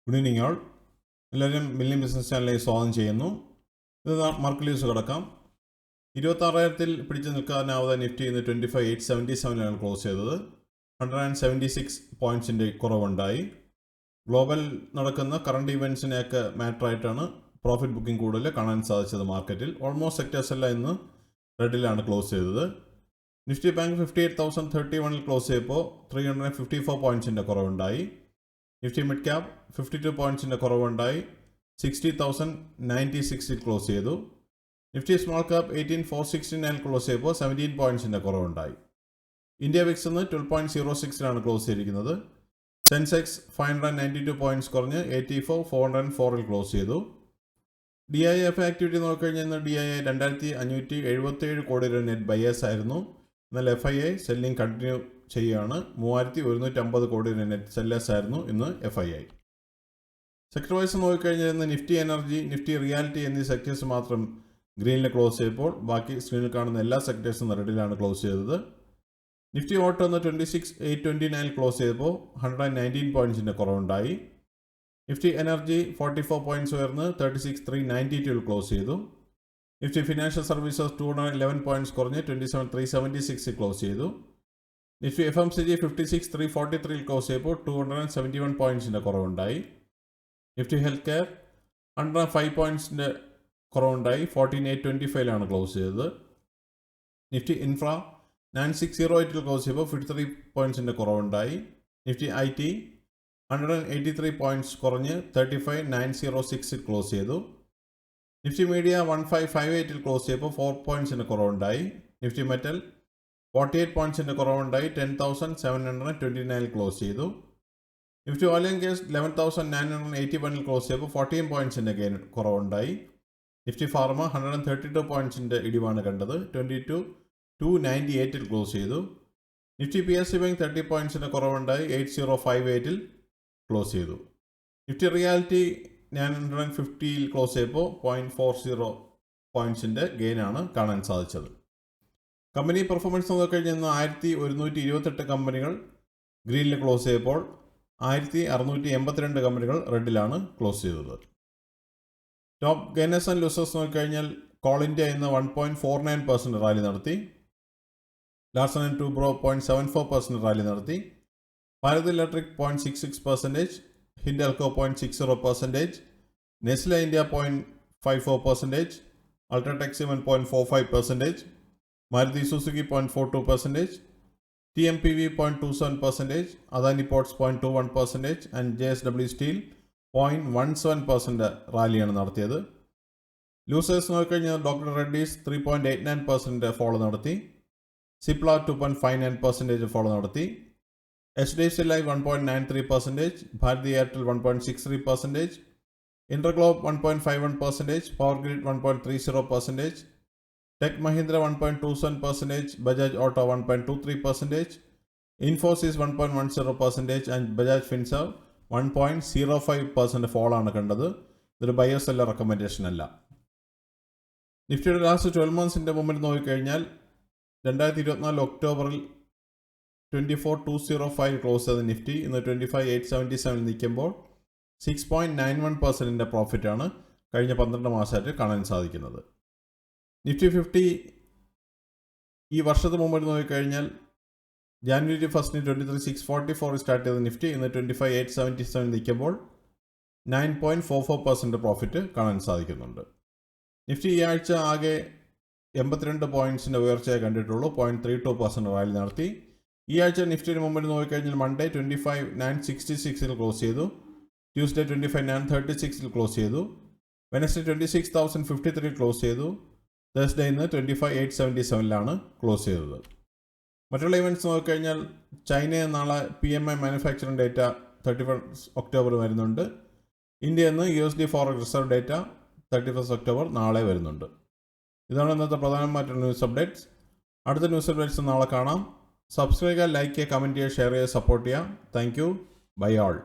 Good evening ആൾ. എല്ലാവരും million business ചാനലിലേക്ക് സ്വാഗതം ചെയ്യുന്നു. ഇത് മാർക്കറ്റ് ന്യൂസ് കിടക്കാം. 26,000 പിടിച്ചു നിൽക്കാനാവാതെ നിഫ്റ്റി ഇന്ന് 25,877 ക്ലോസ് ചെയ്തത്. 176 പോയിൻറ്റ്സിൻ്റെ കുറവുണ്ടായി. ഗ്ലോബൽ നടക്കുന്ന കറണ്ട് ഇവൻറ്റ്സിനെയൊക്കെ മാറ്ററായിട്ടാണ് പ്രോഫിറ്റ് ബുക്കിംഗ് കൂടുതൽ കാണാൻ സാധിച്ചത് മാർക്കറ്റിൽ. ഓൾമോസ്റ്റ് സെക്ടേഴ്സ് എല്ലാം ഇന്ന് റെഡിലാണ് ക്ലോസ് ചെയ്തത്. നിഫ്റ്റി ബാങ്ക് 58,031 ക്ലോസ് ചെയ്തപ്പോൾ 354 പോയിൻറ്റ്സിൻ്റെ കുറവുണ്ടായി. നിഫ്റ്റി മിഡ് ക്യാപ് 52 പോയിൻറ്റ്സിൻ്റെ കുറവുണ്ടായി. 60,096 ക്ലോസ് ചെയ്തു. നിഫ്റ്റി സ്മോൾ ക്യാപ് 18,469 ക്ലോസ് ചെയ്തപ്പോൾ 17 പോയിൻറ്റ്സിൻ്റെ കുറവുണ്ടായി. ഇന്ത്യ വിക്സ് ഇന്ന് 12.06 ക്ലോസ് ചെയ്തിരിക്കുന്നത്. സെൻസെക്സ് 592 പോയിൻറ്റ്സ് കുറഞ്ഞ് 84,404 ക്ലോസ് ചെയ്തു. DIF ആക്ടിവിറ്റി നോക്കിക്കഴിഞ്ഞാൽ ഇന്ന് DII 2,577 കോടി രൂപ നെറ്റ് ബയേഴ്സ് ആയിരുന്നു. എന്നാൽ FII സെല്ലിംഗ് കണ്ടിന്യൂ ചെയ്യുകയാണ്. 3,150 കോടി രൂപ നെറ്റ് സെല്ലേഴ്സ് ആയിരുന്നു ഇന്ന് FII. സെക്ടർ വൈസ് നോക്കിക്കഴിഞ്ഞാൽ ഇന്ന് നിഫ്റ്റി എനർജി, നിഫ്റ്റി റിയാലിറ്റി എന്നീ സെക്ടേഴ്സ് മാത്രം ഗ്രീനിൽ ക്ലോസ് ചെയ്തപ്പോൾ ബാക്കി സ്ക്രീനിൽ കാണുന്ന എല്ലാ സെക്ടേഴ്സും റെഡിലാണ് ക്ലോസ് ചെയ്തത്. നിഫ്റ്റി ഓട്ടോ ഒന്ന് 26,829 ക്ലോസ് ചെയ്തപ്പോൾ 119 പോയിൻറ്റ്സിൻ്റെ കുറവുണ്ടായി. നിഫ്റ്റി എനർജി 44 പോയിൻറ്റ്സ് ഉയർന്ന് 36,392 ക്ലോസ് ചെയ്തു. നിഫ്റ്റി ഫിനാൻഷ്യൽ സർവീസസ് 211 പോയിൻറ്റ്സ് കുറഞ്ഞ് 27,376 ക്ലോസ് ചെയ്തു. നിഫ്റ്റി FMCG 56,343 ക്ലോസ് ചെയ്തപ്പോൾ 271 പോയിൻറ്റ്സിൻ്റെ കുറവുണ്ടായി. നിഫ്റ്റി ഹെൽത്ത് കെയർ 105 പോയിൻറ്റ്സിൻ്റെ കുറവുണ്ടായി. 14,825 ക്ലോസ് ചെയ്തത്. നിഫ്റ്റി ഇൻഫ്ര 9608 ക്ലോസ് ചെയ്തപ്പോൾ 53 പോയിൻറ്റ്സിൻ്റെ കുറവുണ്ടായി. നിഫ്റ്റി IT 183 പോയിൻറ്റ്സ് കുറഞ്ഞ് 35,906 ക്ലോസ് ചെയ്തു. നിഫ്റ്റി മീഡിയ 1558 ക്ലോസ് ചെയ്തപ്പോൾ 4 പോയിൻറ്റ്സിൻ്റെ കുറവുണ്ടായി. നിഫ്റ്റി മെറ്റൽ 48 പോയിൻറ്റ്സിൻ്റെ കുറവുണ്ടായി. 10,729 ക്ലോസ് ചെയ്തു. Nifty oil and gas 11,981 close ചെയ്തപ്പോൾ 14 പോയിൻറ്റ്സിൻ്റെ ഗെയിൻ കുറവുണ്ടായി. നിഫ്റ്റി ഫാർമ 132 പോയിൻറ്റ്സിൻ്റെ ഇടിവാണ് കണ്ടത്. 22,298 ക്ലോസ് ചെയ്തു. നിഫ്റ്റി PSU ബാങ്ക് 30 പോയിൻറ്റ്സിൻ്റെ കുറവുണ്ടായി. 8058 ക്ലോസ് ചെയ്തു. നിഫ്റ്റി റിയാലിറ്റി 950 ക്ലോസ് ചെയ്തപ്പോൾ 0.40 പോയിൻറ്റ്സിൻ്റെ ഗെയിനാണ് കാണാൻ സാധിച്ചത്. കമ്പനി പെർഫോമൻസ് നോക്കിക്കഴിഞ്ഞാൽ 1,128 കമ്പനികൾ ഗ്രീനിൽ ക്ലോസ് ചെയ്തപ്പോൾ 1,682 കമ്പനികൾ റെഡിലാണ് ക്ലോസ് ചെയ്തത്. ടോപ്പ് ഗെയിനേഴ്സ് ആൻഡ് ലൂസേഴ്സ് നോക്കിക്കഴിഞ്ഞാൽ കോൾ ഇന്ത്യ ഇന്ന് 1.49% റാലി നടത്തി. ലാർസൺ ആൻഡ് ടൂബ്രോ 0.74% റാലി നടത്തി. Bharat Electric 0.66%, Hindalco 0.60%, Nestle India 0.54%, UltraTech Cement 0.45%, Maruti Suzuki 0.42%, TMPV 0.27%, Adani Ports 0.21% and JSW Steel 0.17% റാലിയാണ് നടത്തിയത്. ലൂസേഴ്സ് നോക്കിക്കഴിഞ്ഞാൽ ഡോക്ടർ റെഡ്ഡീസ് 3.89% ഫോളോ നടത്തി. സിപ്ല 2.59% ഫോളോ നടത്തി. HDFC Life 1.93%, Bharti Airtel 1.63%, InterGlobe 1.51%, Power Grid 1.30%, Tech Mahindra 1.27%, Bajaj Auto 1.23%, Infosys 1.10% and Bajaj Finserv 1.05% ഫോളാണ് കണ്ടത്. ഇതൊരു ബയേഴ്സ് സെല്ലർ റെക്കമെൻഡേഷൻ അല്ല. നിഫ്റ്റിയുടെ ലാസ്റ്റ് 12 മന്ത്സിൻ്റെ മുമ്പിൽ നോക്കിക്കഴിഞ്ഞാൽ 2024 ഒക്ടോബറിൽ 24,205 ക്ലോസ് ചെയ്ത നിഫ്റ്റി ഇന്ന് 25,877 നിൽക്കുമ്പോൾ 6.91% പ്രോഫിറ്റാണ് കഴിഞ്ഞ 12 മാസമായിട്ട് കാണാൻ സാധിക്കുന്നത്. നിഫ്റ്റി 50 ഈ വർഷത്തിന് മുമ്പിൽ നോക്കിക്കഴിഞ്ഞാൽ ജാനുവരി 1 23,644 സ്റ്റാർട്ട് ചെയ്ത നിഫ്റ്റി ഇന്ന് 25,877 നിൽക്കുമ്പോൾ 9.44% പ്രോഫിറ്റ് കാണാൻ സാധിക്കുന്നുണ്ട്. നിഫ്റ്റി ഈ ആഴ്ച ആകെ 82 പോയിൻറ്റ്സിൻ്റെ ഉയർച്ചയെ കണ്ടിട്ടുള്ളൂ. 0.32% റാലി നടത്തി. ഈ ആഴ്ച നിഫ്റ്റിന് മുമ്പിൽ നോക്കിക്കഴിഞ്ഞാൽ മൺഡേ 25,966 ക്ലോസ് ചെയ്തു. ട്യൂസ്ഡേ 25,936 ക്ലോസ് ചെയ്തു. വെനസ്ഡേ 26,053 ക്ലോസ് ചെയ്തു. തേഴ്സ്ഡേ ഇന്ന് 25,877 ക്ലോസ് ചെയ്തത്. മറ്റുള്ള ഇവൻറ്റ്സ് നോക്കിക്കഴിഞ്ഞാൽ ചൈനയിൽ നാളെ PMI മാനുഫാക്ചറിംഗ് ഡേറ്റ 31 ഒക്ടോബർ വരുന്നുണ്ട്. ഇന്ത്യ ഇന്ന് USD forex reserve data 31 October നാളെ വരുന്നുണ്ട്. ഇതാണ് ഇന്നത്തെ പ്രധാനമായിട്ടുള്ള ന്യൂസ് അപ്ഡേറ്റ്സ്. അടുത്ത ന്യൂസ് അപ്ഡേറ്റ്സ് നാളെ കാണാം. സബ്സ്ക്രൈബ് ചെയ്യുക, ലൈക്ക് ചെയ്യുക, കമൻറ്റ് ചെയ്യുക, ഷെയർ ചെയ്യുക, സപ്പോർട്ട് ചെയ്യുക. Thank you. Bye all.